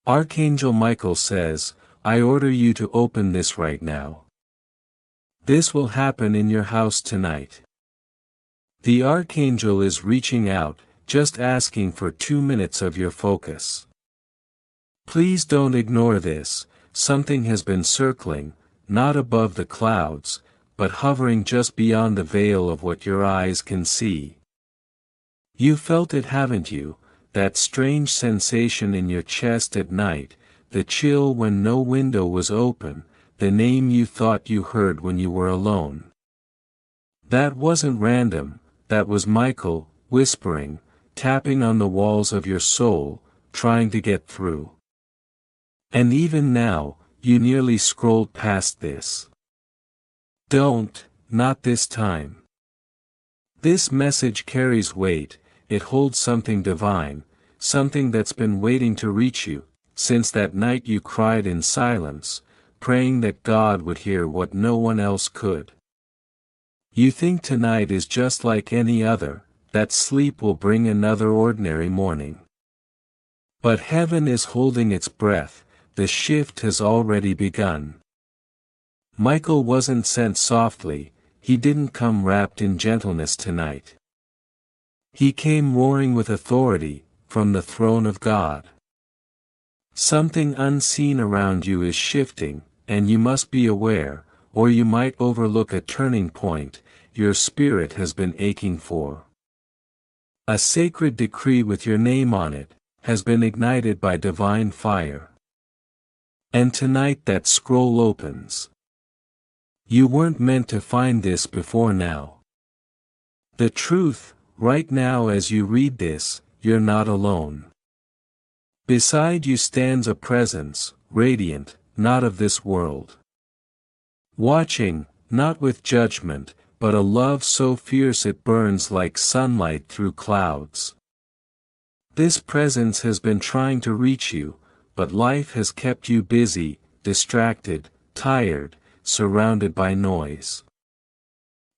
Archangel Michael says, I order you to open this right now. This will happen in your house tonight. The Archangel is reaching out, just asking for 2 minutes of your focus. Please don't ignore this. Something has been circling, not above the clouds, but hovering just beyond the veil of what your eyes can see. You felt it, haven't you? That strange sensation in your chest at night, the chill when no window was open, the name you thought you heard when you were alone. That wasn't random, that was Michael, whispering, tapping on the walls of your soul, trying to get through. And even now, you nearly scrolled past this. Don't, not this time. This message carries weight, it holds something divine, something that's been waiting to reach you, since that night you cried in silence, praying that God would hear what no one else could. You think tonight is just like any other, that sleep will bring another ordinary morning. But heaven is holding its breath, the shift has already begun. Michael wasn't sent softly, he didn't come wrapped in gentleness tonight. He came roaring with authority, from the throne of God. Something unseen around you is shifting, and you must be aware, or you might overlook a turning point your spirit has been aching for. A sacred decree with your name on it has been ignited by divine fire. And tonight that scroll opens. You weren't meant to find this before now. The truth, right now as you read this, you're not alone. Beside you stands a presence, radiant, not of this world. Watching, not with judgment, but a love so fierce it burns like sunlight through clouds. This presence has been trying to reach you, but life has kept you busy, distracted, tired, surrounded by noise.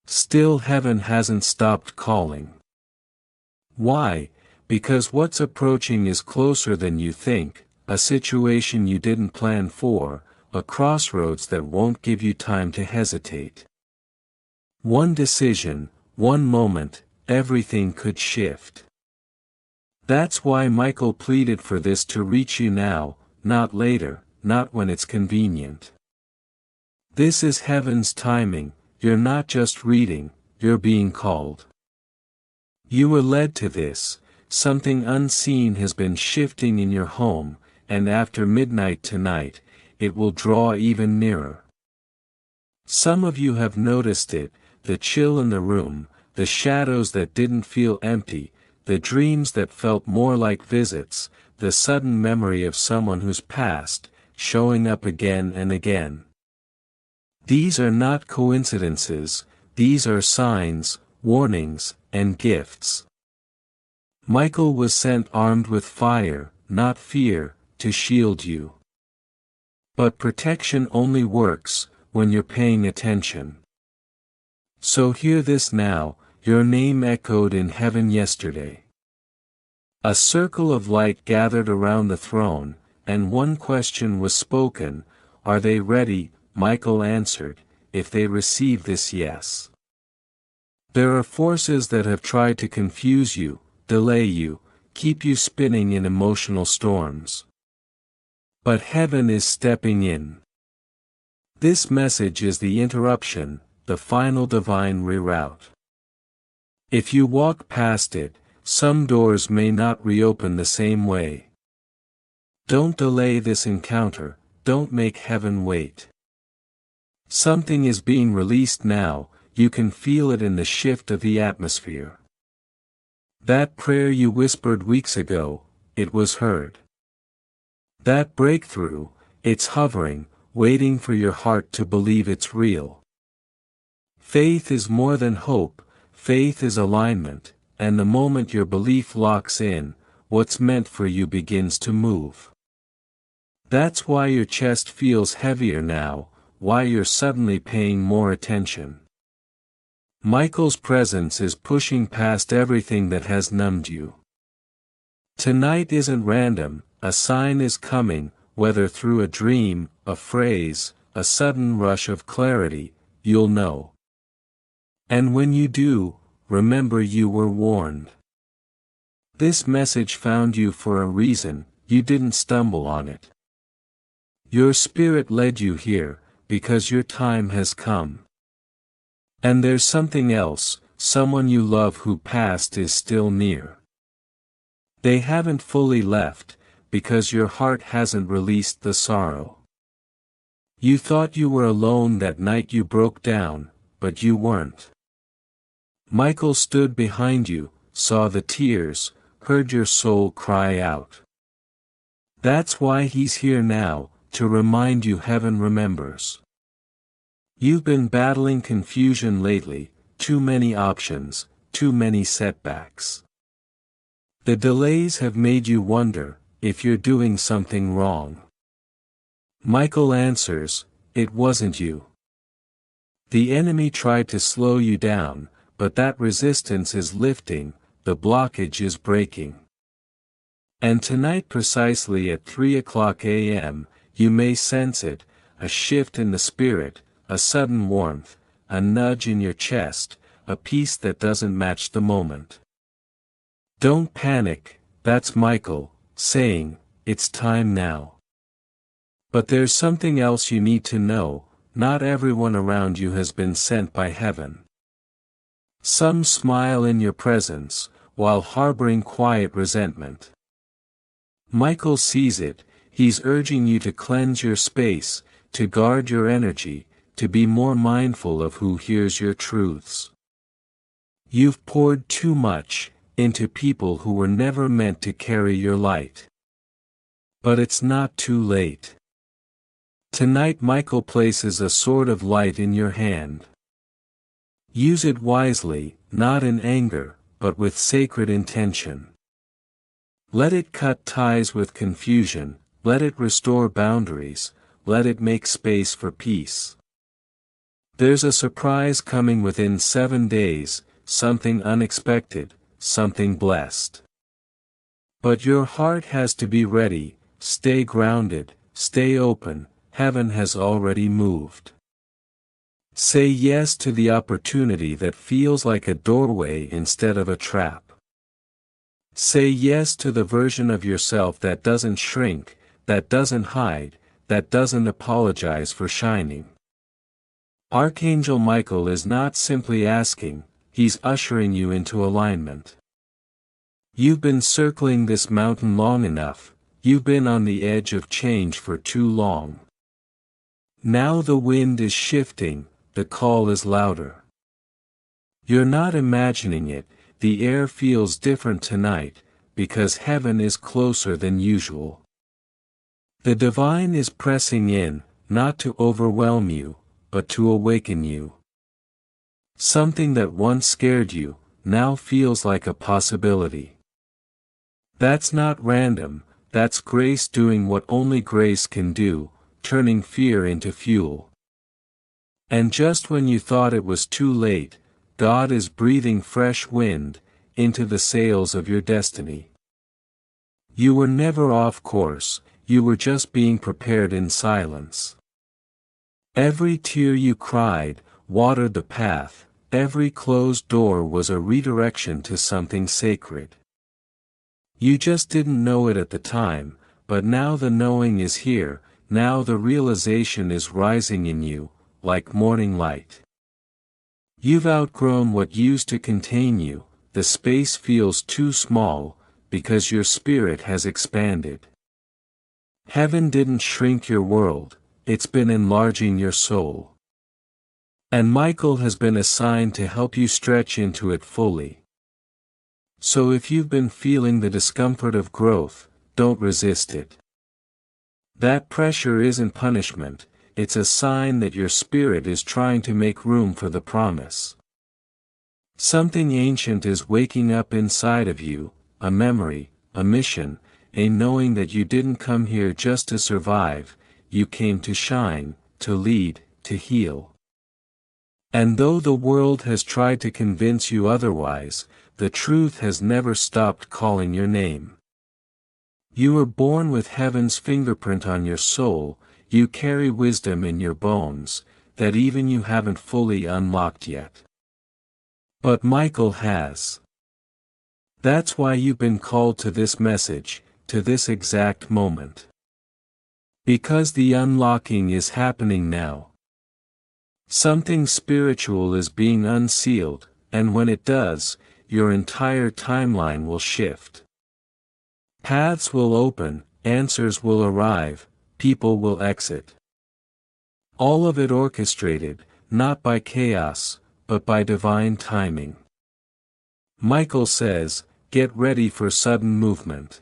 Still, heaven hasn't stopped calling. Why? Because what's approaching is closer than you think, a situation you didn't plan for, a crossroads that won't give you time to hesitate. One decision, one moment, everything could shift. That's why Michael pleaded for this to reach you now, not later, not when it's convenient. This is heaven's timing, you're not just reading, you're being called. You were led to this, something unseen has been shifting in your home, and after midnight tonight, it will draw even nearer. Some of you have noticed it, the chill in the room, the shadows that didn't feel empty, the dreams that felt more like visits, the sudden memory of someone who's passed, showing up again and again. These are not coincidences, these are signs, warnings, and gifts. Michael was sent armed with fire, not fear, to shield you. But protection only works when you're paying attention. So hear this now, your name echoed in heaven yesterday. A circle of light gathered around the throne, and one question was spoken, are they ready? Michael answered, if they receive this, yes. There are forces that have tried to confuse you, delay you, keep you spinning in emotional storms. But heaven is stepping in. This message is the interruption, the final divine reroute. If you walk past it, some doors may not reopen the same way. Don't delay this encounter, don't make heaven wait. Something is being released now, you can feel it in the shift of the atmosphere. That prayer you whispered weeks ago, it was heard. That breakthrough, it's hovering, waiting for your heart to believe it's real. Faith is more than hope, faith is alignment, and the moment your belief locks in, what's meant for you begins to move. That's why your chest feels heavier now, why you're suddenly paying more attention. Michael's presence is pushing past everything that has numbed you. Tonight isn't random, a sign is coming, whether through a dream, a phrase, a sudden rush of clarity, you'll know. And when you do, remember you were warned. This message found you for a reason, you didn't stumble on it. Your spirit led you here, because your time has come. And there's something else, someone you love who passed is still near. They haven't fully left, because your heart hasn't released the sorrow. You thought you were alone that night you broke down, but you weren't. Michael stood behind you, saw the tears, heard your soul cry out. That's why he's here now, to remind you heaven remembers. You've been battling confusion lately, too many options, too many setbacks. The delays have made you wonder if you're doing something wrong. Michael answers, it wasn't you. The enemy tried to slow you down, but that resistance is lifting, the blockage is breaking. And tonight precisely at 3:00 a.m., you may sense it, a shift in the spirit, a sudden warmth, a nudge in your chest, a peace that doesn't match the moment. Don't panic, that's Michael, saying, it's time now. But there's something else you need to know, not everyone around you has been sent by heaven. Some smile in your presence, while harboring quiet resentment. Michael sees it, he's urging you to cleanse your space, to guard your energy, to be more mindful of who hears your truths. You've poured too much into people who were never meant to carry your light. But it's not too late. Tonight Michael places a sword of light in your hand. Use it wisely, not in anger, but with sacred intention. Let it cut ties with confusion, let it restore boundaries, let it make space for peace. There's a surprise coming within 7 days, something unexpected, something blessed. But your heart has to be ready, stay grounded, stay open, heaven has already moved. Say yes to the opportunity that feels like a doorway instead of a trap. Say yes to the version of yourself that doesn't shrink, that doesn't hide, that doesn't apologize for shining. Archangel Michael is not simply asking, he's ushering you into alignment. You've been circling this mountain long enough, you've been on the edge of change for too long. Now the wind is shifting, the call is louder. You're not imagining it, the air feels different tonight, because heaven is closer than usual. The divine is pressing in, not to overwhelm you, but to awaken you. Something that once scared you, now feels like a possibility. That's not random, that's grace doing what only grace can do, turning fear into fuel. And just when you thought it was too late, God is breathing fresh wind into the sails of your destiny. You were never off course, you were just being prepared in silence. Every tear you cried watered the path, every closed door was a redirection to something sacred. You just didn't know it at the time, but now the knowing is here, now the realization is rising in you, like morning light. You've outgrown what used to contain you, the space feels too small, because your spirit has expanded. Heaven didn't shrink your world, it's been enlarging your soul. And Michael has been assigned to help you stretch into it fully. So if you've been feeling the discomfort of growth, don't resist it. That pressure isn't punishment, it's a sign that your spirit is trying to make room for the promise. Something ancient is waking up inside of you, a memory, a mission, a knowing that you didn't come here just to survive, you came to shine, to lead, to heal. And though the world has tried to convince you otherwise, the truth has never stopped calling your name. You were born with heaven's fingerprint on your soul, you carry wisdom in your bones, that even you haven't fully unlocked yet. But Michael has. That's why you've been called to this message, to this exact moment. Because the unlocking is happening now. Something spiritual is being unsealed, and when it does, your entire timeline will shift. Paths will open, answers will arrive, people will exit. All of it orchestrated, not by chaos, but by divine timing. Michael says, get ready for sudden movement.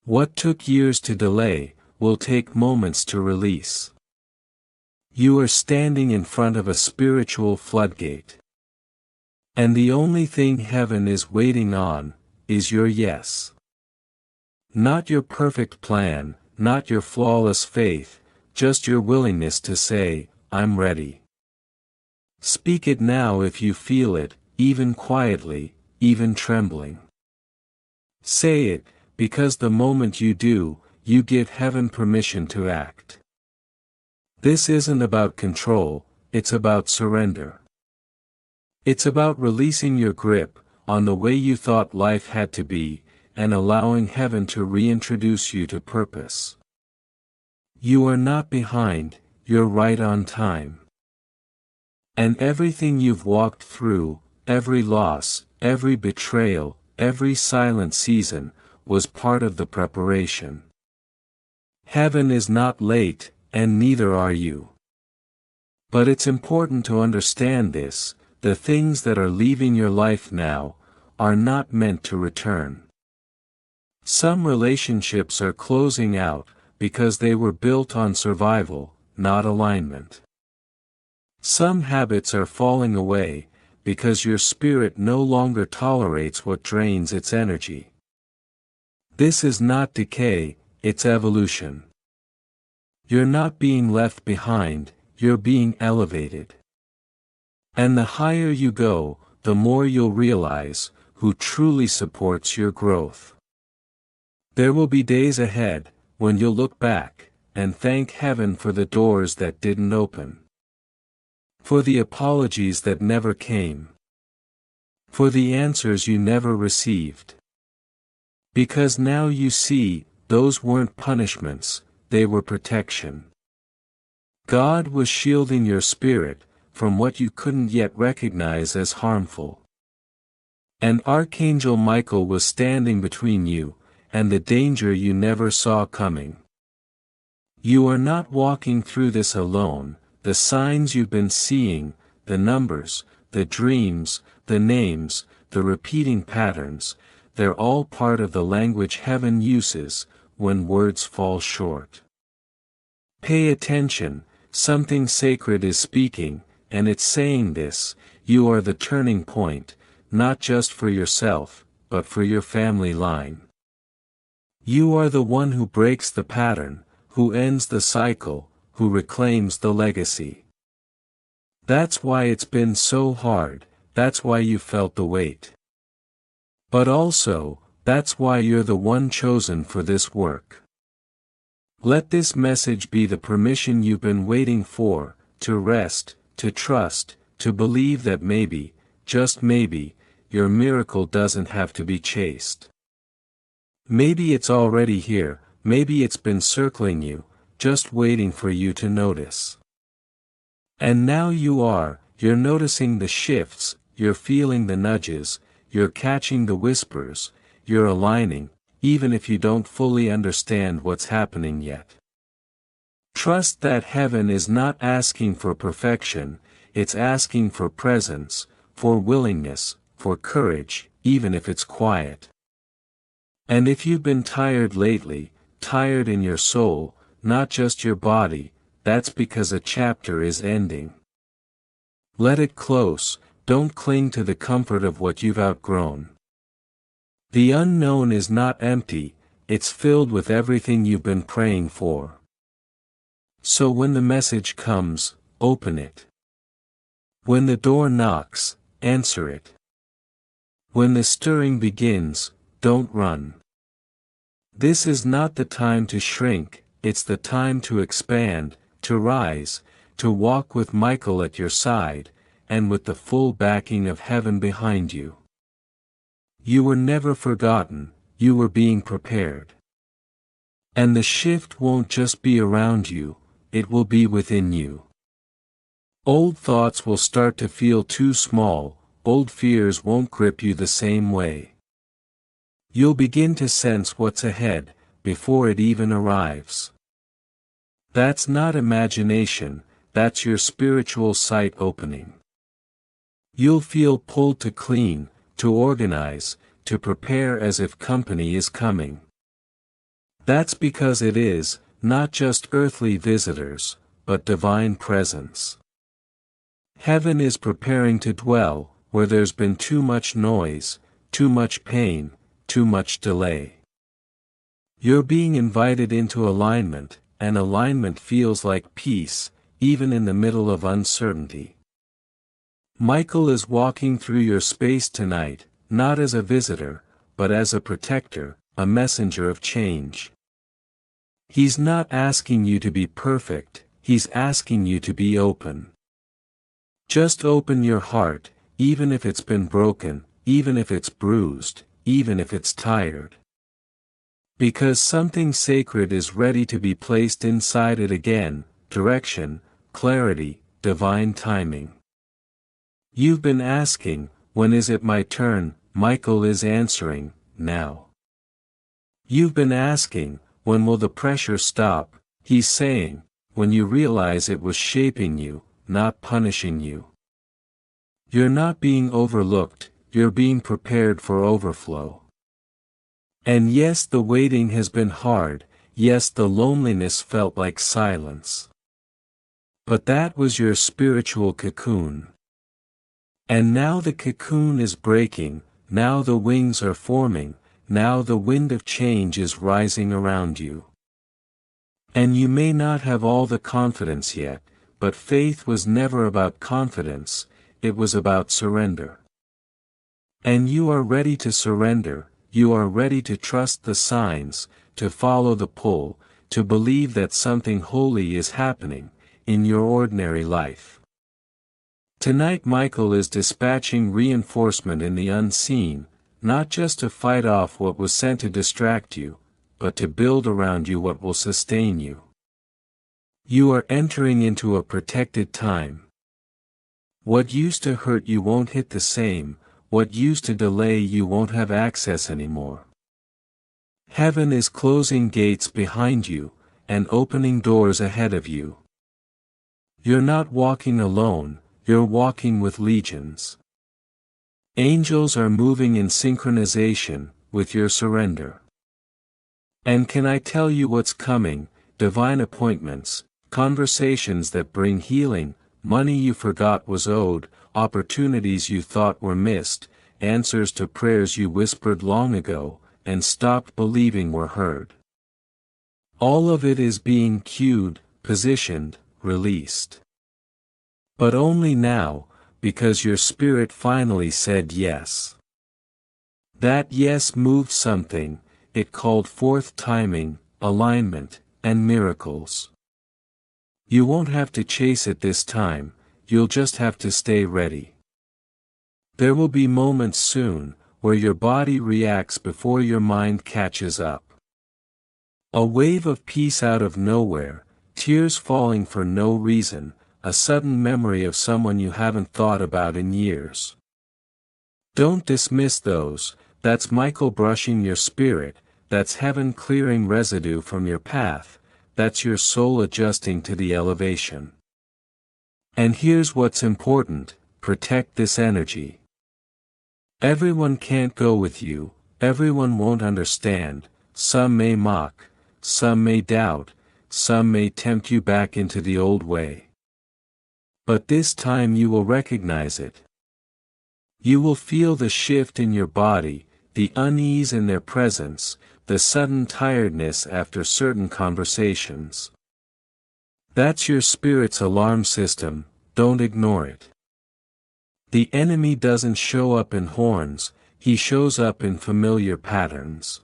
What took years to delay, will take moments to release. You are standing in front of a spiritual floodgate. And the only thing heaven is waiting on, is your yes. Not your perfect plan, not your flawless faith, just your willingness to say, I'm ready. Speak it now if you feel it, even quietly, even trembling. Say it, because the moment you do, you give heaven permission to act. This isn't about control, it's about surrender. It's about releasing your grip on the way you thought life had to be, and allowing heaven to reintroduce you to purpose. You are not behind, you're right on time. And everything you've walked through, every loss, every betrayal, every silent season, was part of the preparation. Heaven is not late, and neither are you. But it's important to understand this, the things that are leaving your life now, are not meant to return. Some relationships are closing out, because they were built on survival, not alignment. Some habits are falling away, because your spirit no longer tolerates what drains its energy. This is not decay, it's evolution. You're not being left behind, you're being elevated. And the higher you go, the more you'll realize, who truly supports your growth. There will be days ahead, when you'll look back, and thank heaven for the doors that didn't open. For the apologies that never came. For the answers you never received. Because now you see, those weren't punishments, they were protection. God was shielding your spirit, from what you couldn't yet recognize as harmful. And Archangel Michael was standing between you, and the danger you never saw coming. You are not walking through this alone, the signs you've been seeing, the numbers, the dreams, the names, the repeating patterns, they're all part of the language heaven uses, when words fall short. Pay attention, something sacred is speaking, and it's saying this, you are the turning point, not just for yourself, but for your family line. You are the one who breaks the pattern, who ends the cycle, who reclaims the legacy. That's why it's been so hard, that's why you felt the weight. But also, that's why you're the one chosen for this work. Let this message be the permission you've been waiting for, to rest, to trust, to believe that maybe, just maybe, your miracle doesn't have to be chased. Maybe it's already here, maybe it's been circling you, just waiting for you to notice. And now you're noticing the shifts, you're feeling the nudges, you're catching the whispers, you're aligning, even if you don't fully understand what's happening yet. Trust that heaven is not asking for perfection, it's asking for presence, for willingness, for courage, even if it's quiet. And if you've been tired lately, tired in your soul, not just your body, that's because a chapter is ending. Let it close, don't cling to the comfort of what you've outgrown. The unknown is not empty, it's filled with everything you've been praying for. So when the message comes, open it. When the door knocks, answer it. When the stirring begins, don't run. This is not the time to shrink, it's the time to expand, to rise, to walk with Michael at your side, and with the full backing of heaven behind you. You were never forgotten, you were being prepared. And the shift won't just be around you, it will be within you. Old thoughts will start to feel too small, old fears won't grip you the same way. You'll begin to sense what's ahead, before it even arrives. That's not imagination, that's your spiritual sight opening. You'll feel pulled to clean, to organize, to prepare as if company is coming. That's because it is, not just earthly visitors, but divine presence. Heaven is preparing to dwell, where there's been too much noise, too much pain, too much delay. You're being invited into alignment, and alignment feels like peace, even in the middle of uncertainty. Michael is walking through your space tonight, not as a visitor, but as a protector, a messenger of change. He's not asking you to be perfect, he's asking you to be open. Just open your heart, even if it's been broken, even if it's bruised, even if it's tired. Because something sacred is ready to be placed inside it again, direction, clarity, divine timing. You've been asking, when is it my turn? Michael is answering, now. You've been asking, when will the pressure stop? He's saying, when you realize it was shaping you, not punishing you. You're not being overlooked, you're being prepared for overflow. And yes, the waiting has been hard, yes, the loneliness felt like silence. But that was your spiritual cocoon. And now the cocoon is breaking, now the wings are forming, now the wind of change is rising around you. And you may not have all the confidence yet, but faith was never about confidence, it was about surrender. And you are ready to surrender, you are ready to trust the signs, to follow the pull, to believe that something holy is happening, in your ordinary life. Tonight Michael is dispatching reinforcement in the unseen, not just to fight off what was sent to distract you, but to build around you what will sustain you. You are entering into a protected time. What used to hurt you won't hit the same, what used to delay you won't have access anymore. Heaven is closing gates behind you, and opening doors ahead of you. You're not walking alone, you're walking with legions. Angels are moving in synchronization, with your surrender. And can I tell you what's coming? Divine appointments, conversations that bring healing, money you forgot was owed, opportunities you thought were missed, answers to prayers you whispered long ago, and stopped believing were heard. All of it is being cued, positioned, released. But only now, because your spirit finally said yes. That yes moved something, it called forth timing, alignment, and miracles. You won't have to chase it this time, you'll just have to stay ready. There will be moments soon, where your body reacts before your mind catches up. A wave of peace out of nowhere, tears falling for no reason, a sudden memory of someone you haven't thought about in years. Don't dismiss those, that's Michael brushing your spirit, that's heaven clearing residue from your path, that's your soul adjusting to the elevation. And here's what's important, protect this energy. Everyone can't go with you, everyone won't understand, some may mock, some may doubt, some may tempt you back into the old way. But this time you will recognize it. You will feel the shift in your body, the unease in their presence, the sudden tiredness after certain conversations. That's your spirit's alarm system, don't ignore it. The enemy doesn't show up in horns, he shows up in familiar patterns.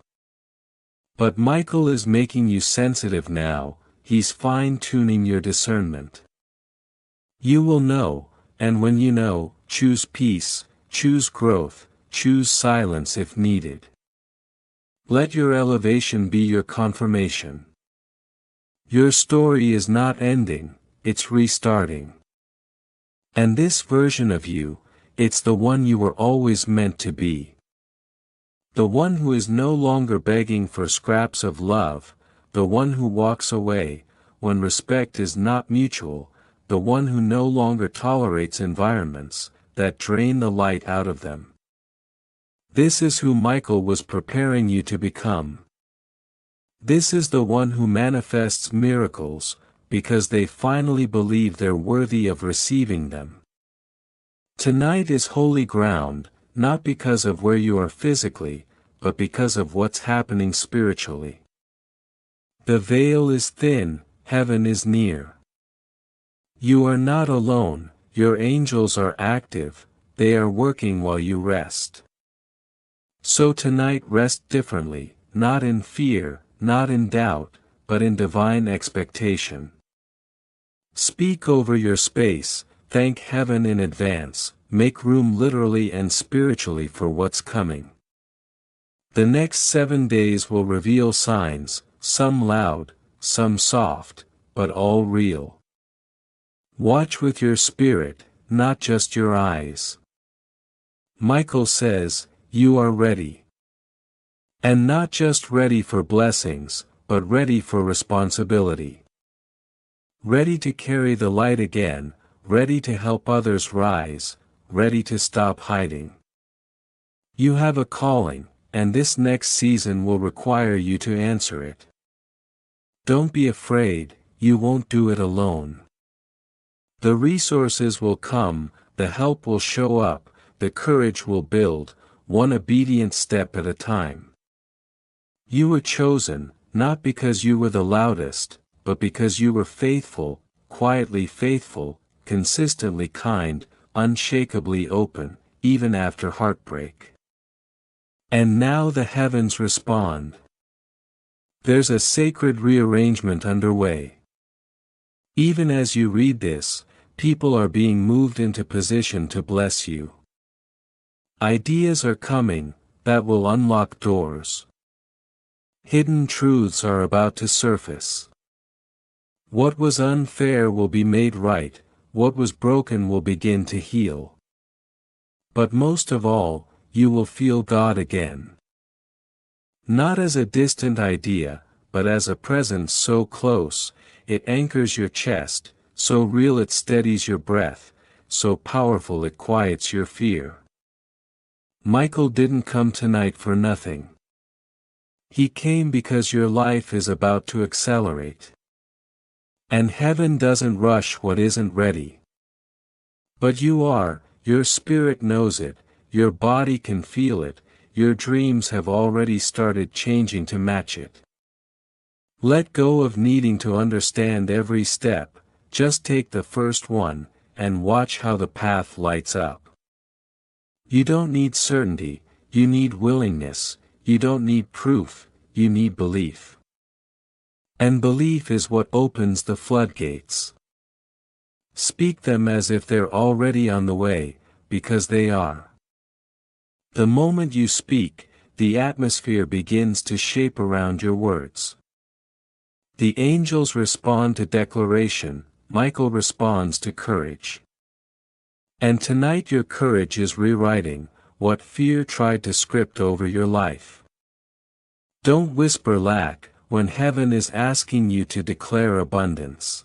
But Michael is making you sensitive now, he's fine-tuning your discernment. You will know, and when you know, choose peace, choose growth, choose silence if needed. Let your elevation be your confirmation. Your story is not ending, it's restarting. And this version of you, it's the one you were always meant to be. The one who is no longer begging for scraps of love, the one who walks away, when respect is not mutual, the one who no longer tolerates environments that drain the light out of them. This is who Michael was preparing you to become. This is the one who manifests miracles, because they finally believe they're worthy of receiving them. Tonight is holy ground, not because of where you are physically, but because of what's happening spiritually. The veil is thin, heaven is near. You are not alone, your angels are active, they are working while you rest. So tonight rest differently, not in fear, not in doubt, but in divine expectation. Speak over your space, thank heaven in advance, make room literally and spiritually for what's coming. The next 7 days will reveal signs, some loud, some soft, but all real. Watch with your spirit, not just your eyes. Michael says, you are ready. And not just ready for blessings, but ready for responsibility. Ready to carry the light again, ready to help others rise, ready to stop hiding. You have a calling, and this next season will require you to answer it. Don't be afraid, you won't do it alone. The resources will come, the help will show up, the courage will build, one obedient step at a time. You were chosen, not because you were the loudest, but because you were faithful, quietly faithful, consistently kind, unshakably open, even after heartbreak. And now the heavens respond. There's a sacred rearrangement underway. Even as you read this, people are being moved into position to bless you. Ideas are coming, that will unlock doors. Hidden truths are about to surface. What was unfair will be made right, what was broken will begin to heal. But most of all, you will feel God again. Not as a distant idea, but as a presence so close, it anchors your chest, so real it steadies your breath, so powerful it quiets your fear. Michael didn't come tonight for nothing. He came because your life is about to accelerate. And heaven doesn't rush what isn't ready. But you are, your spirit knows it, your body can feel it, your dreams have already started changing to match it. Let go of needing to understand every step, just take the first one, and watch how the path lights up. You don't need certainty, you need willingness, you don't need proof, you need belief. And belief is what opens the floodgates. Speak them as if they're already on the way, because they are. The moment you speak, the atmosphere begins to shape around your words. The angels respond to declaration, Michael responds to courage. And tonight your courage is rewriting what fear tried to script over your life. Don't whisper lack when heaven is asking you to declare abundance.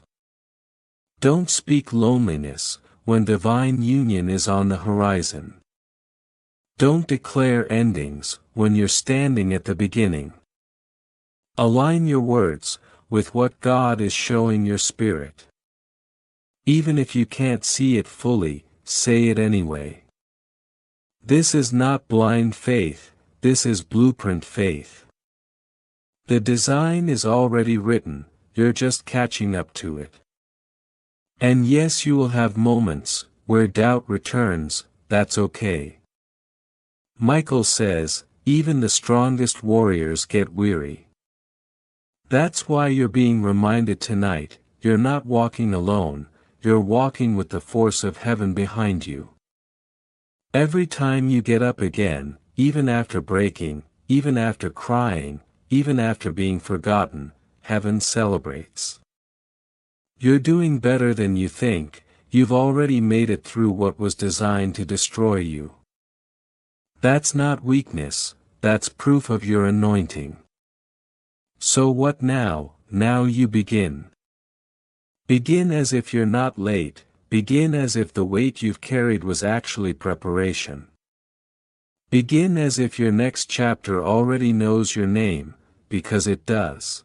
Don't speak loneliness when divine union is on the horizon. Don't declare endings when you're standing at the beginning. Align your words with what God is showing your spirit. Even if you can't see it fully, say it anyway. This is not blind faith, this is blueprint faith. The design is already written, you're just catching up to it. And yes, you will have moments where doubt returns, that's okay. Michael says, even the strongest warriors get weary. That's why you're being reminded tonight, you're not walking alone, you're walking with the force of heaven behind you. Every time you get up again, even after breaking, even after crying, even after being forgotten, heaven celebrates. You're doing better than you think, you've already made it through what was designed to destroy you. That's not weakness, that's proof of your anointing. So what now? Now you begin. Begin as if you're not late, begin as if the weight you've carried was actually preparation. Begin as if your next chapter already knows your name, because it does.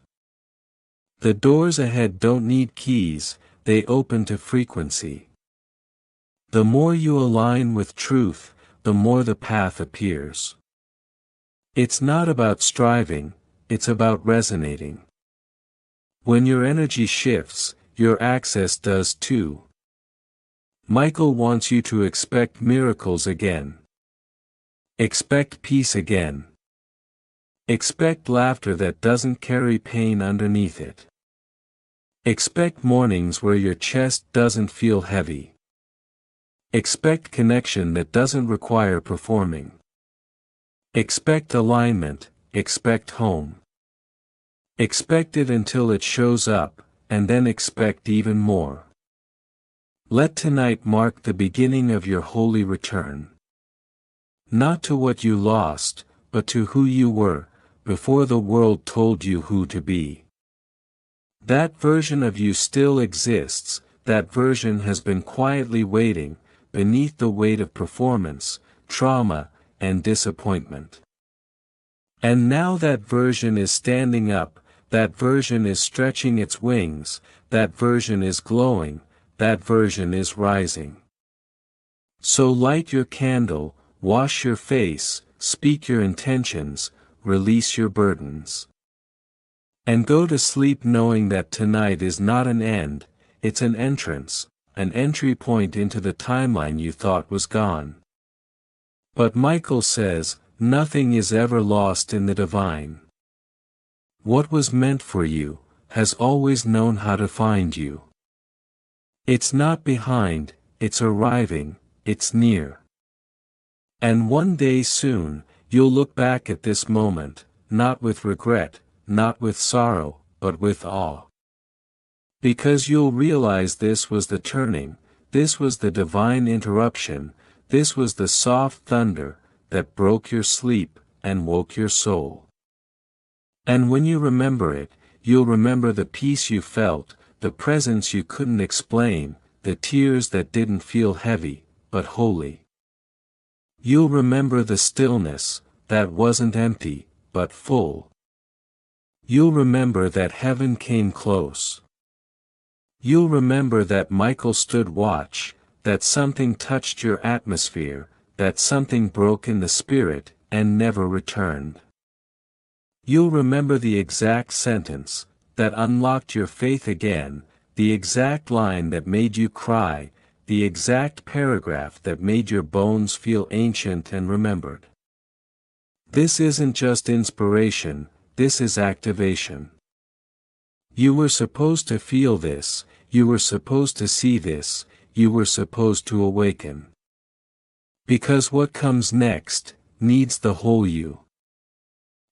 The doors ahead don't need keys, they open to frequency. The more you align with truth, the more the path appears. It's not about striving, it's about resonating. When your energy shifts, your access does too. Michael wants you to expect miracles again. Expect peace again. Expect laughter that doesn't carry pain underneath it. Expect mornings where your chest doesn't feel heavy. Expect connection that doesn't require performing. Expect alignment, expect home. Expect it until it shows up, and then expect even more. Let tonight mark the beginning of your holy return. Not to what you lost, but to who you were, before the world told you who to be. That version of you still exists, that version has been quietly waiting, beneath the weight of performance, trauma, and disappointment. And now that version is standing up, that version is stretching its wings, that version is glowing, that version is rising. So light your candle, wash your face, speak your intentions, release your burdens. And go to sleep knowing that tonight is not an end, it's an entrance, an entry point into the timeline you thought was gone. But Michael says, nothing is ever lost in the divine. What was meant for you, has always known how to find you. It's not behind, it's arriving, it's near. And one day soon, you'll look back at this moment, not with regret, not with sorrow, but with awe. Because you'll realize this was the turning, this was the divine interruption, this was the soft thunder, that broke your sleep, and woke your soul. And when you remember it, you'll remember the peace you felt, the presence you couldn't explain, the tears that didn't feel heavy, but holy. You'll remember the stillness, that wasn't empty, but full. You'll remember that heaven came close. You'll remember that Michael stood watch, that something touched your atmosphere, that something broke in the spirit, and never returned. You'll remember the exact sentence, that unlocked your faith again, the exact line that made you cry, the exact paragraph that made your bones feel ancient and remembered. This isn't just inspiration, this is activation. You were supposed to feel this, you were supposed to see this, you were supposed to awaken. Because what comes next, needs the whole you.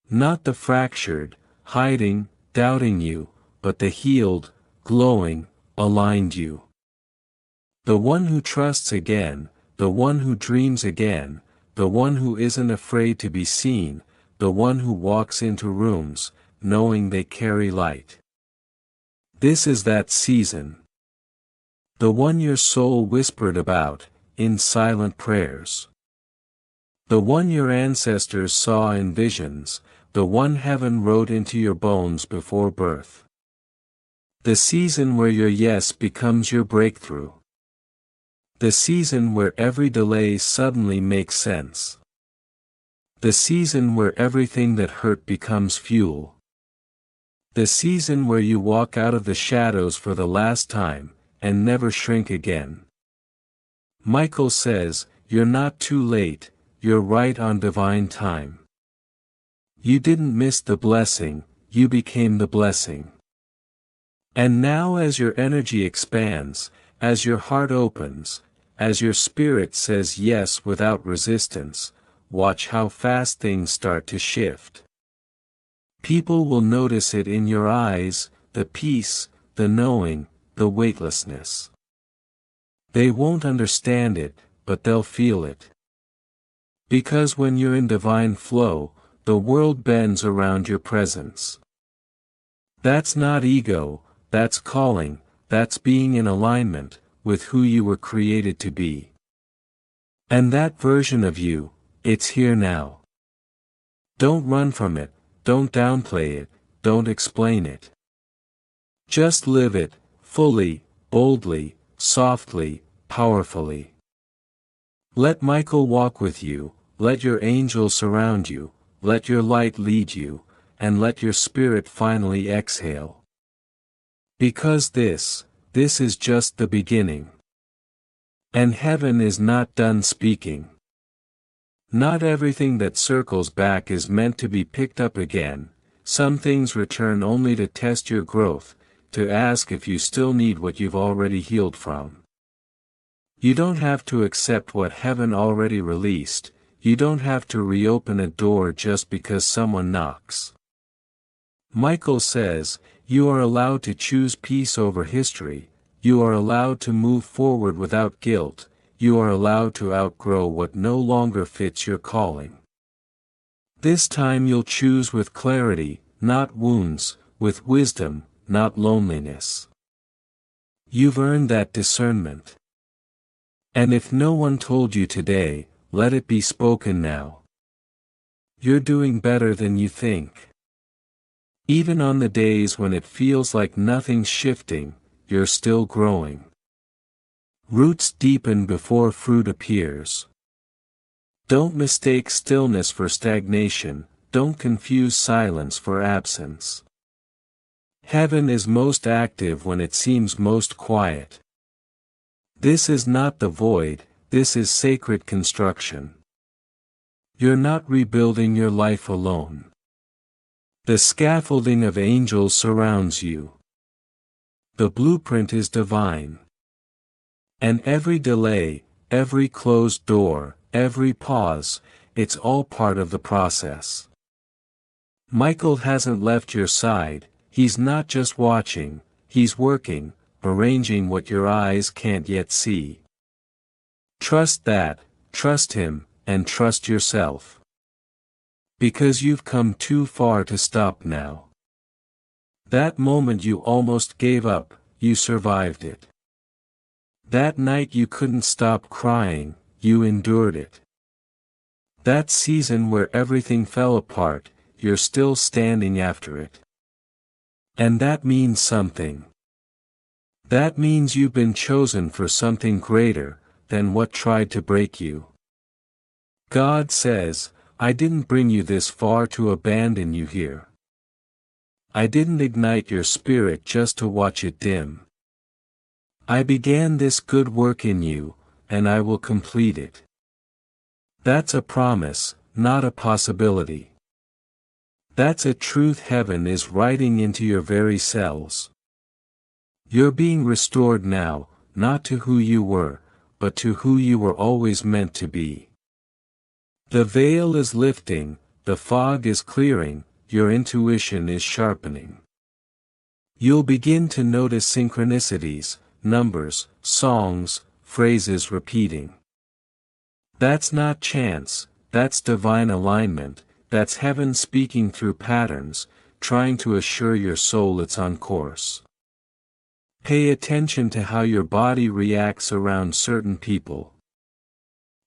Not the fractured, hiding, doubting you, but the healed, glowing, aligned you. The one who trusts again, the one who dreams again, the one who isn't afraid to be seen, the one who walks into rooms, knowing they carry light. This is that season. The one your soul whispered about, in silent prayers. The one your ancestors saw in visions, the one heaven wrote into your bones before birth. The season where your yes becomes your breakthrough. The season where every delay suddenly makes sense. The season where everything that hurt becomes fuel. The season where you walk out of the shadows for the last time, and never shrink again. Michael says, you're not too late, you're right on divine time. You didn't miss the blessing, you became the blessing. And now as your energy expands, as your heart opens, as your spirit says yes without resistance, watch how fast things start to shift. People will notice it in your eyes, the peace, the knowing, the weightlessness. They won't understand it, but they'll feel it. Because when you're in divine flow, the world bends around your presence. That's not ego, that's calling, that's being in alignment with who you were created to be. And that version of you, it's here now. Don't run from it, don't downplay it, don't explain it. Just live it, fully, boldly, softly, powerfully. Let Michael walk with you, let your angels surround you, let your light lead you, and let your spirit finally exhale. Because this is just the beginning. And heaven is not done speaking. Not everything that circles back is meant to be picked up again, some things return only to test your growth, to ask if you still need what you've already healed from. You don't have to accept what heaven already released, you don't have to reopen a door just because someone knocks. Michael says, you are allowed to choose peace over history, you are allowed to move forward without guilt, you are allowed to outgrow what no longer fits your calling. This time you'll choose with clarity, not wounds, with wisdom, not loneliness. You've earned that discernment. And if no one told you today, let it be spoken now. You're doing better than you think. Even on the days when it feels like nothing's shifting, you're still growing. Roots deepen before fruit appears. Don't mistake stillness for stagnation, don't confuse silence for absence. Heaven is most active when it seems most quiet. This is not the void, this is sacred construction. You're not rebuilding your life alone. The scaffolding of angels surrounds you. The blueprint is divine. And every delay, every closed door, every pause, it's all part of the process. Michael hasn't left your side, he's not just watching, he's working, arranging what your eyes can't yet see. Trust that, trust him, and trust yourself. Because you've come too far to stop now. That moment you almost gave up, you survived it. That night you couldn't stop crying, you endured it. That season where everything fell apart, you're still standing after it. And that means something. That means you've been chosen for something greater than what tried to break you. God says, I didn't bring you this far to abandon you here. I didn't ignite your spirit just to watch it dim. I began this good work in you, and I will complete it. That's a promise, not a possibility. That's a truth heaven is writing into your very cells. You're being restored now, not to who you were, but to who you were always meant to be. The veil is lifting, the fog is clearing, your intuition is sharpening. You'll begin to notice synchronicities, numbers, songs, phrases repeating. That's not chance, that's divine alignment, that's heaven speaking through patterns, trying to assure your soul it's on course. Pay attention to how your body reacts around certain people.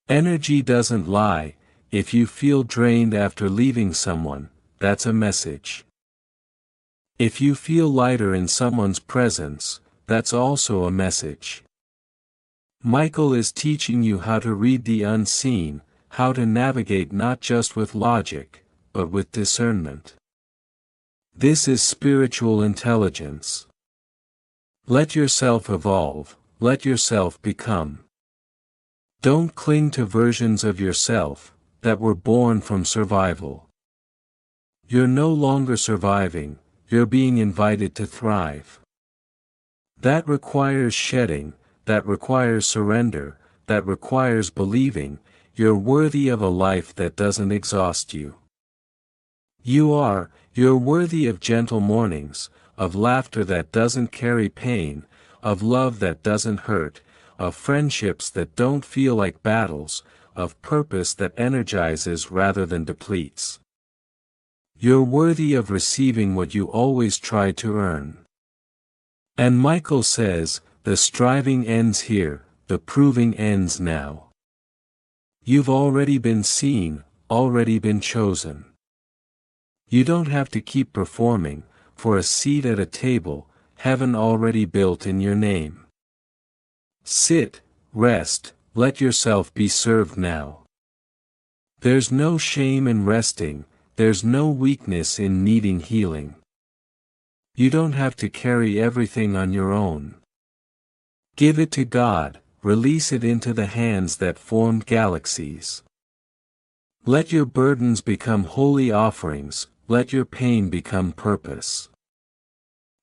Energy doesn't lie, if you feel drained after leaving someone, that's a message. If you feel lighter in someone's presence, that's also a message. Michael is teaching you how to read the unseen, how to navigate not just with logic, but with discernment. This is spiritual intelligence. Let yourself evolve, let yourself become. Don't cling to versions of yourself that were born from survival. You're no longer surviving, you're being invited to thrive. That requires shedding, that requires surrender, that requires believing you're worthy of a life that doesn't exhaust you. You're worthy of gentle mornings, of laughter that doesn't carry pain, of love that doesn't hurt, of friendships that don't feel like battles, of purpose that energizes rather than depletes. You're worthy of receiving what you always tried to earn. And Michael says, the striving ends here, the proving ends now. You've already been seen, already been chosen. You don't have to keep performing, for a seat at a table, heaven already built in your name. Sit, rest, let yourself be served now. There's no shame in resting, there's no weakness in needing healing. You don't have to carry everything on your own. Give it to God, release it into the hands that formed galaxies. Let your burdens become holy offerings, let your pain become purpose.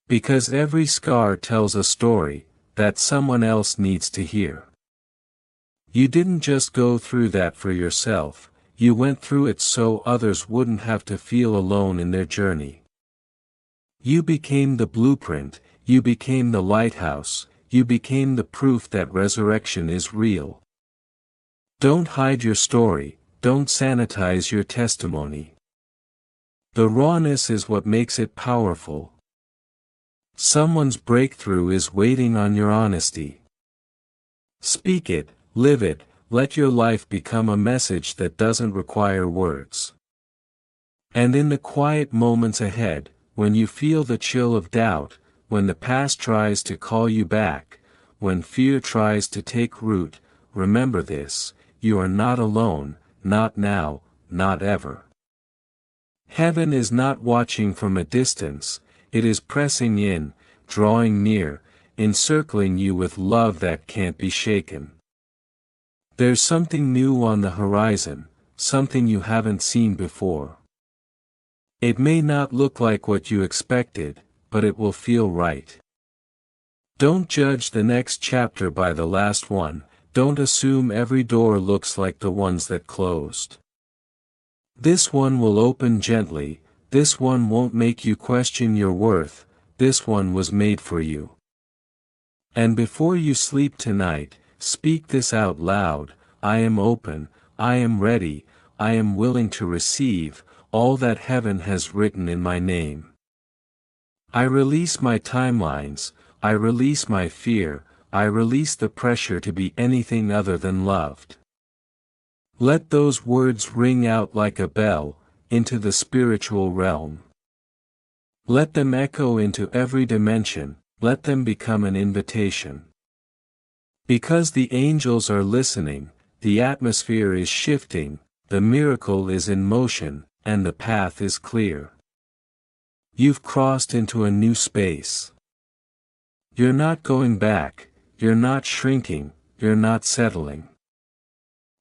Because every scar tells a story that someone else needs to hear. You didn't just go through that for yourself, you went through it so others wouldn't have to feel alone in their journey. You became the blueprint, you became the lighthouse, you became the proof that resurrection is real. Don't hide your story, don't sanitize your testimony. The rawness is what makes it powerful. Someone's breakthrough is waiting on your honesty. Speak it, live it, let your life become a message that doesn't require words. And in the quiet moments ahead, when you feel the chill of doubt, when the past tries to call you back, when fear tries to take root, remember this, you are not alone, not now, not ever. Heaven is not watching from a distance, it is pressing in, drawing near, encircling you with love that can't be shaken. There's something new on the horizon, something you haven't seen before. It may not look like what you expected, but it will feel right. Don't judge the next chapter by the last one, don't assume every door looks like the ones that closed. This one will open gently, this one won't make you question your worth, this one was made for you. And before you sleep tonight, speak this out loud, I am open, I am ready, I am willing to receive all that heaven has written in my name. I release my timelines, I release my fear, I release the pressure to be anything other than loved. Let those words ring out like a bell, into the spiritual realm. Let them echo into every dimension, let them become an invitation. Because the angels are listening, the atmosphere is shifting, the miracle is in motion, and the path is clear. You've crossed into a new space. You're not going back, you're not shrinking, you're not settling.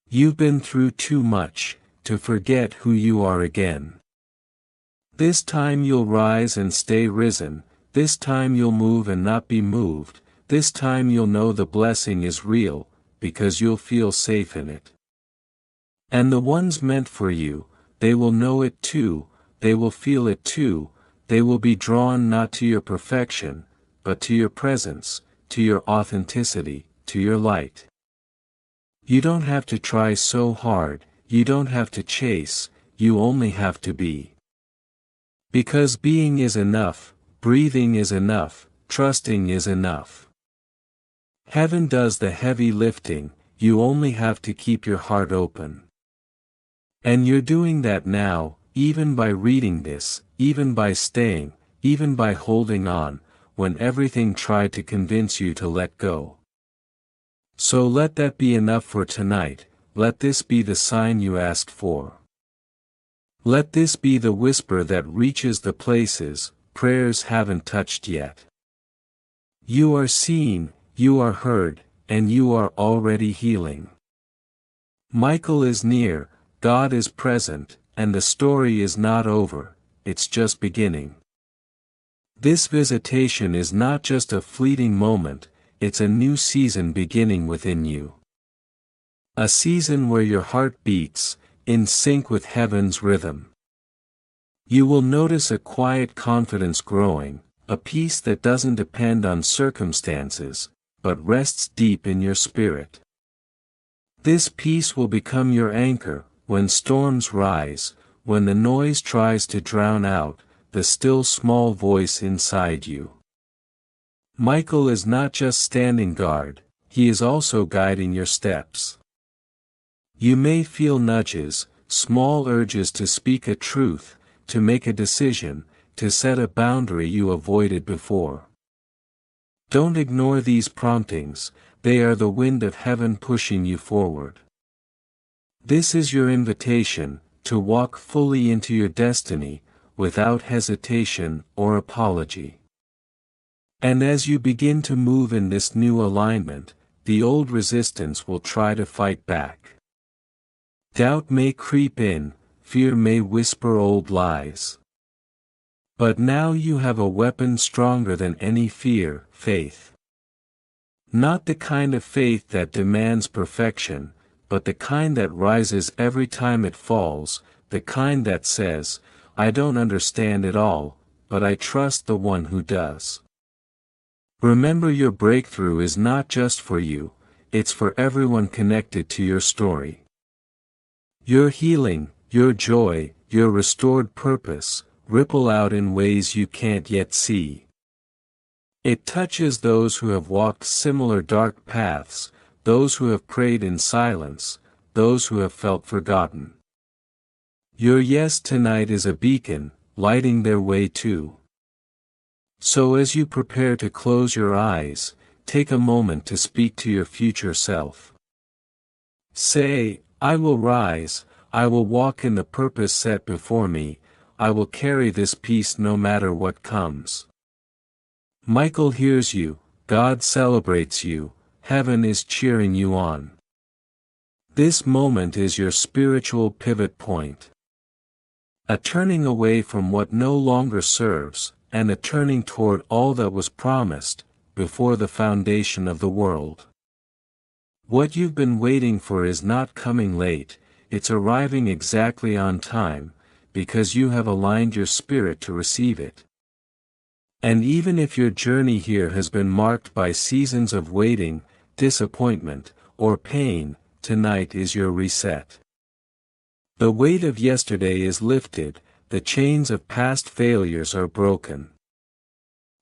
You've been through too much, to forget who you are again. This time you'll rise and stay risen, this time you'll move and not be moved, this time you'll know the blessing is real, because you'll feel safe in it. And the ones meant for you, they will know it too, they will feel it too, they will be drawn not to your perfection, but to your presence, to your authenticity, to your light. You don't have to try so hard, you don't have to chase, you only have to be. Because being is enough, breathing is enough, trusting is enough. Heaven does the heavy lifting, you only have to keep your heart open. And you're doing that now, even by reading this, even by staying, even by holding on, when everything tried to convince you to let go. So let that be enough for tonight, let this be the sign you asked for. Let this be the whisper that reaches the places prayers haven't touched yet. You are seen, you are heard, and you are already healing. Michael is near, God is present, and the story is not over, it's just beginning. This visitation is not just a fleeting moment, it's a new season beginning within you. A season where your heart beats, in sync with heaven's rhythm. You will notice a quiet confidence growing, a peace that doesn't depend on circumstances, but rests deep in your spirit. This peace will become your anchor, when storms rise, when the noise tries to drown out the still small voice inside you. Michael is not just standing guard, he is also guiding your steps. You may feel nudges, small urges to speak a truth, to make a decision, to set a boundary you avoided before. Don't ignore these promptings, they are the wind of heaven pushing you forward. This is your invitation, to walk fully into your destiny, without hesitation or apology. And as you begin to move in this new alignment, the old resistance will try to fight back. Doubt may creep in, fear may whisper old lies. But now you have a weapon stronger than any fear, faith. Not the kind of faith that demands perfection, but the kind that rises every time it falls, the kind that says, I don't understand it all, but I trust the one who does. Remember, your breakthrough is not just for you, it's for everyone connected to your story. Your healing, your joy, your restored purpose, ripple out in ways you can't yet see. It touches those who have walked similar dark paths, those who have prayed in silence, those who have felt forgotten. Your yes tonight is a beacon, lighting their way too. So as you prepare to close your eyes, take a moment to speak to your future self. Say, I will rise, I will walk in the purpose set before me, I will carry this peace no matter what comes. Michael hears you, God celebrates you, heaven is cheering you on. This moment is your spiritual pivot point. A turning away from what no longer serves, and a turning toward all that was promised, before the foundation of the world. What you've been waiting for is not coming late, it's arriving exactly on time, because you have aligned your spirit to receive it. And even if your journey here has been marked by seasons of waiting, disappointment, or pain, tonight is your reset. The weight of yesterday is lifted, the chains of past failures are broken.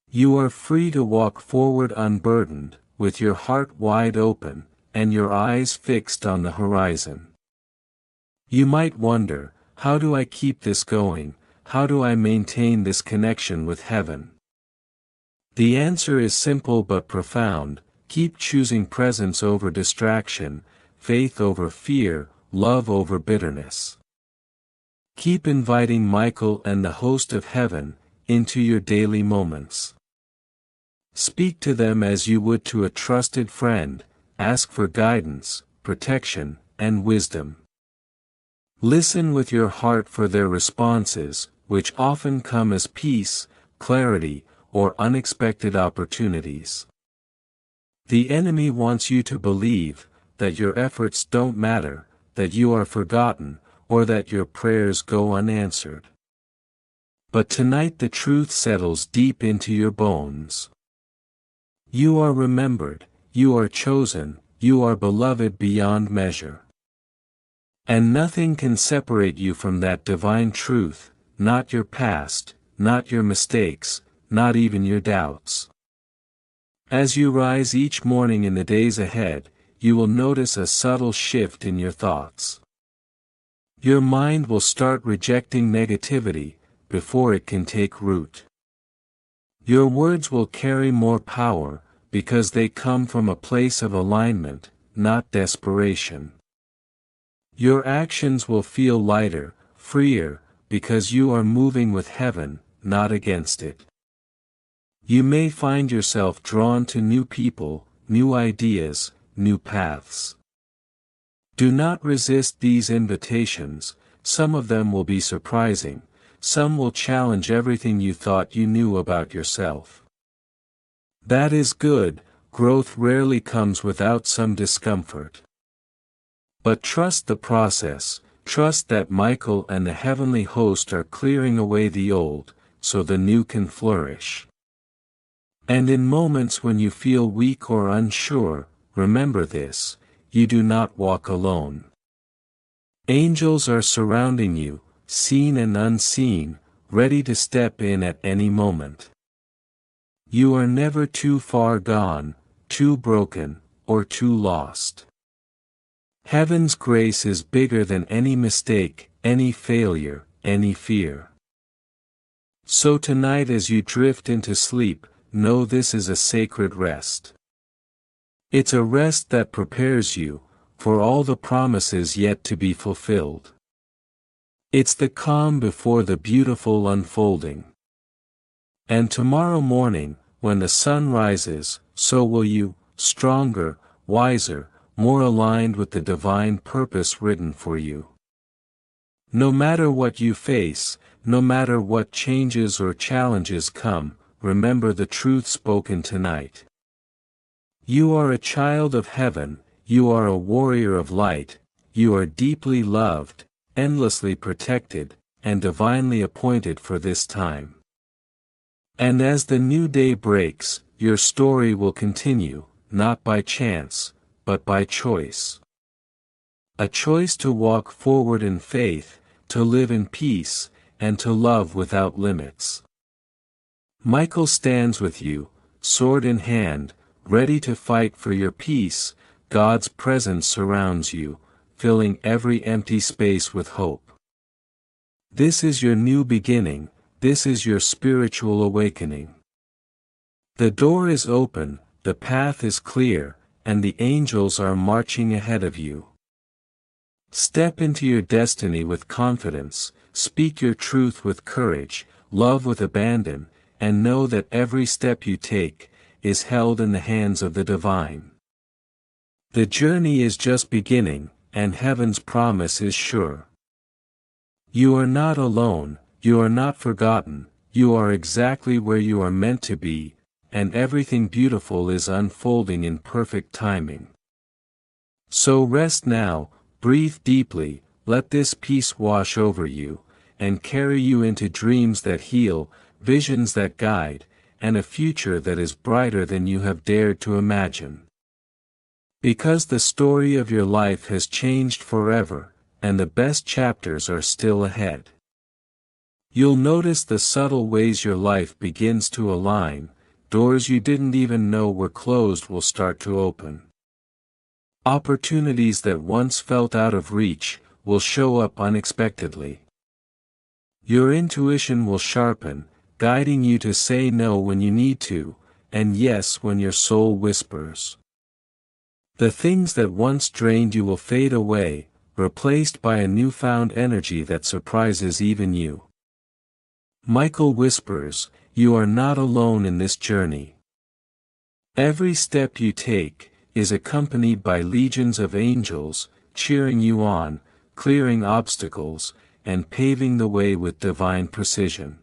You are free to walk forward unburdened, with your heart wide open, and your eyes fixed on the horizon. You might wonder, how do I keep this going, how do I maintain this connection with heaven? The answer is simple but profound, keep choosing presence over distraction, faith over fear, love over bitterness. Keep inviting Michael and the host of heaven into your daily moments. Speak to them as you would to a trusted friend, ask for guidance, protection, and wisdom. Listen with your heart for their responses, which often come as peace, clarity, or unexpected opportunities. The enemy wants you to believe that your efforts don't matter, that you are forgotten, or that your prayers go unanswered. But tonight the truth settles deep into your bones. You are remembered, you are chosen, you are beloved beyond measure. And nothing can separate you from that divine truth, not your past, not your mistakes, not even your doubts. As you rise each morning in the days ahead, you will notice a subtle shift in your thoughts. Your mind will start rejecting negativity, before it can take root. Your words will carry more power, because they come from a place of alignment, not desperation. Your actions will feel lighter, freer, because you are moving with heaven, not against it. You may find yourself drawn to new people, new ideas, new paths. Do not resist these invitations, some of them will be surprising, some will challenge everything you thought you knew about yourself. That is good. Growth rarely comes without some discomfort. But trust the process, trust that Michael and the heavenly host are clearing away the old, so the new can flourish. And in moments when you feel weak or unsure, remember this: you do not walk alone. Angels are surrounding you, seen and unseen, ready to step in at any moment. You are never too far gone, too broken, or too lost. Heaven's grace is bigger than any mistake, any failure, any fear. So tonight as you drift into sleep, know this is a sacred rest. It's a rest that prepares you for all the promises yet to be fulfilled. It's the calm before the beautiful unfolding. And tomorrow morning, when the sun rises, so will you, stronger, wiser, more aligned with the divine purpose written for you. No matter what you face, no matter what changes or challenges come, remember the truth spoken tonight. You are a child of heaven, you are a warrior of light, you are deeply loved, endlessly protected, and divinely appointed for this time. And as the new day breaks, your story will continue, not by chance, but by choice. A choice to walk forward in faith, to live in peace, and to love without limits. Michael stands with you, sword in hand, ready to fight for your peace. God's presence surrounds you, filling every empty space with hope. This is your new beginning, this is your spiritual awakening. The door is open, the path is clear, and the angels are marching ahead of you. Step into your destiny with confidence, speak your truth with courage, love with abandon, and know that every step you take is held in the hands of the divine. The journey is just beginning, and heaven's promise is sure. You are not alone, you are not forgotten, you are exactly where you are meant to be, and everything beautiful is unfolding in perfect timing. So rest now, breathe deeply, let this peace wash over you, and carry you into dreams that heal, visions that guide, and a future that is brighter than you have dared to imagine. Because the story of your life has changed forever, and the best chapters are still ahead. You'll notice the subtle ways your life begins to align, doors you didn't even know were closed will start to open. Opportunities that once felt out of reach will show up unexpectedly. Your intuition will sharpen, guiding you to say no when you need to, and yes when your soul whispers. The things that once drained you will fade away, replaced by a newfound energy that surprises even you. Michael whispers, you are not alone in this journey. Every step you take is accompanied by legions of angels, cheering you on, clearing obstacles, and paving the way with divine precision.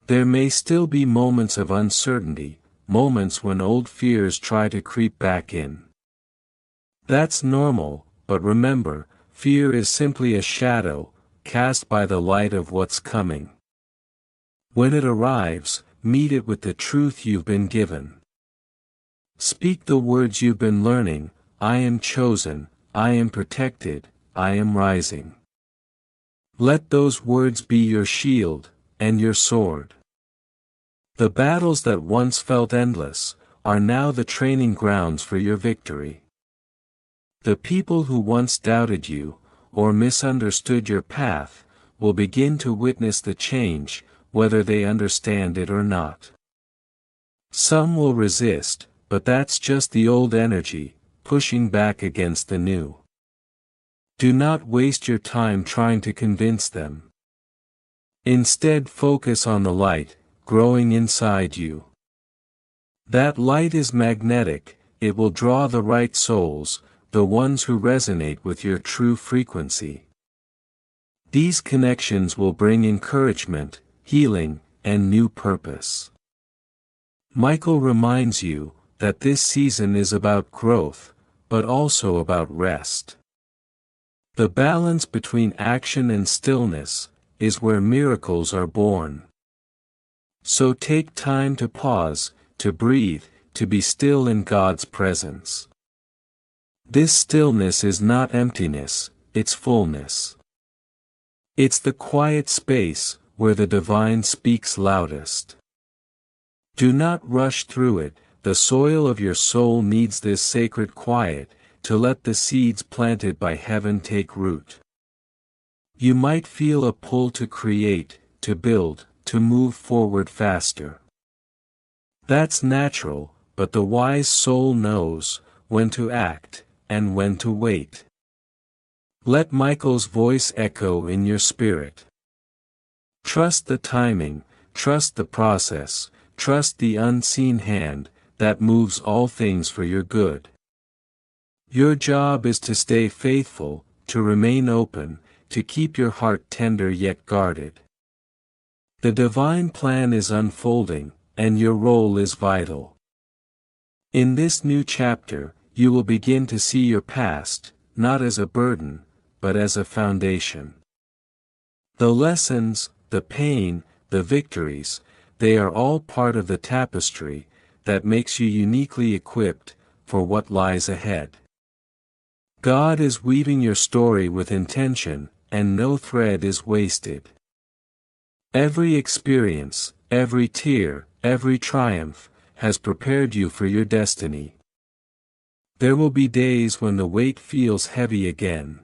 There may still be moments of uncertainty, moments when old fears try to creep back in. That's normal, but remember, fear is simply a shadow, cast by the light of what's coming. When it arrives, meet it with the truth you've been given. Speak the words you've been learning: I am chosen, I am protected, I am rising. Let those words be your shield, and your sword. The battles that once felt endless, are now the training grounds for your victory. The people who once doubted you, or misunderstood your path, will begin to witness the change, whether they understand it or not. Some will resist, but that's just the old energy, pushing back against the new. Do not waste your time trying to convince them. Instead, focus on the light, growing inside you. That light is magnetic, it will draw the right souls, the ones who resonate with your true frequency. These connections will bring encouragement, healing, and new purpose. Michael reminds you that this season is about growth, but also about rest. The balance between action and stillness is where miracles are born. So take time to pause, to breathe, to be still in God's presence. This stillness is not emptiness, it's fullness. It's the quiet space where the divine speaks loudest. Do not rush through it, the soil of your soul needs this sacred quiet to let the seeds planted by heaven take root. You might feel a pull to create, to build, to move forward faster. That's natural, but the wise soul knows when to act and when to wait. Let Michael's voice echo in your spirit. Trust the timing, trust the process, trust the unseen hand that moves all things for your good. Your job is to stay faithful, to remain open, to keep your heart tender yet guarded. The divine plan is unfolding, and your role is vital. In this new chapter, you will begin to see your past, not as a burden, but as a foundation. The lessons, the pain, the victories, they are all part of the tapestry that makes you uniquely equipped for what lies ahead. God is weaving your story with intention, and no thread is wasted. Every experience, every tear, every triumph, has prepared you for your destiny. There will be days when the weight feels heavy again.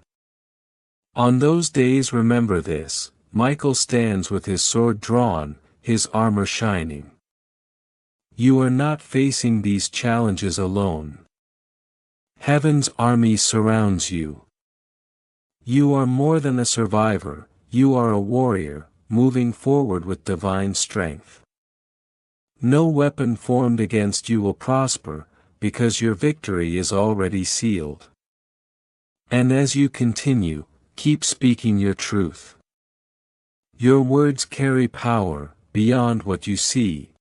On those days remember this, Michael stands with his sword drawn, his armor shining. You are not facing these challenges alone. Heaven's army surrounds you. You are more than a survivor, you are a warrior, moving forward with divine strength. No weapon formed against you will prosper, because your victory is already sealed. And as you continue, keep speaking your truth. Your words carry power, beyond what you see.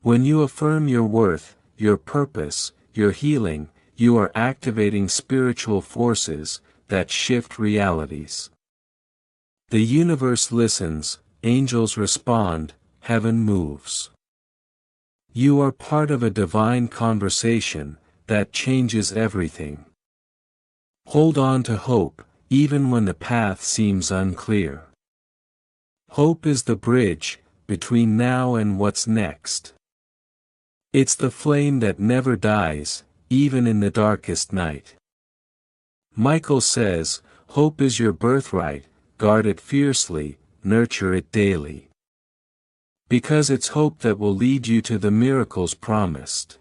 When you affirm your worth, your purpose, your healing, you are activating spiritual forces that shift realities. The universe listens, angels respond, heaven moves. You are part of a divine conversation that changes everything. Hold on to hope, even when the path seems unclear. Hope is the bridge between now and what's next. It's the flame that never dies, even in the darkest night. Michael says, hope is your birthright, guard it fiercely, nurture it daily. Because it's hope that will lead you to the miracles promised.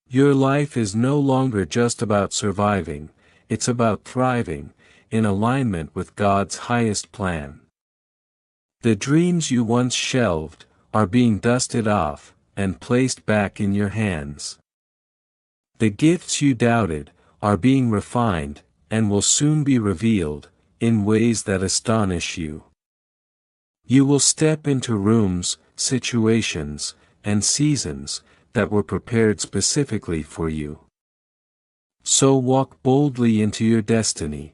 Your life is no longer just about surviving, it's about thriving, in alignment with God's highest plan. The dreams you once shelved are being dusted off and placed back in your hands. The gifts you doubted are being refined and will soon be revealed in ways that astonish you. You will step into rooms, situations, and seasons that were prepared specifically for you. So walk boldly into your destiny.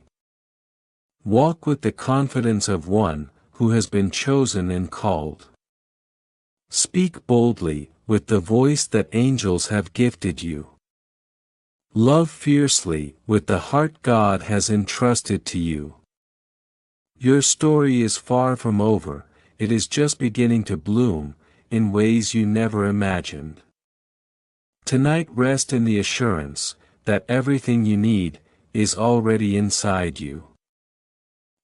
Walk with the confidence of one who has been chosen and called. Speak boldly, with the voice that angels have gifted you. Love fiercely, with the heart God has entrusted to you. Your story is far from over, it is just beginning to bloom, in ways you never imagined. Tonight rest in the assurance that everything you need is already inside you.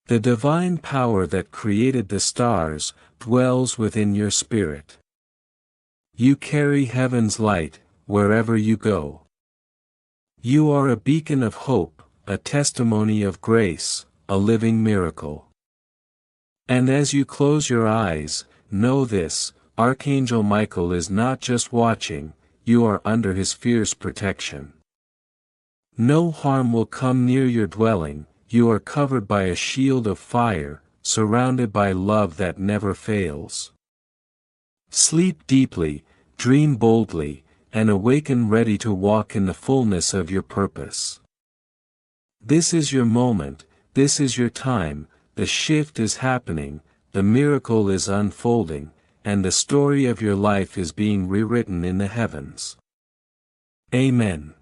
The divine power that created the stars dwells within your spirit. You carry heaven's light wherever you go. You are a beacon of hope, a testimony of grace, a living miracle. And as you close your eyes, know this, Archangel Michael is not just watching, you are under his fierce protection. No harm will come near your dwelling, you are covered by a shield of fire, surrounded by love that never fails. Sleep deeply, dream boldly, and awaken ready to walk in the fullness of your purpose. This is your moment, this is your time, the shift is happening, the miracle is unfolding, and the story of your life is being rewritten in the heavens. Amen.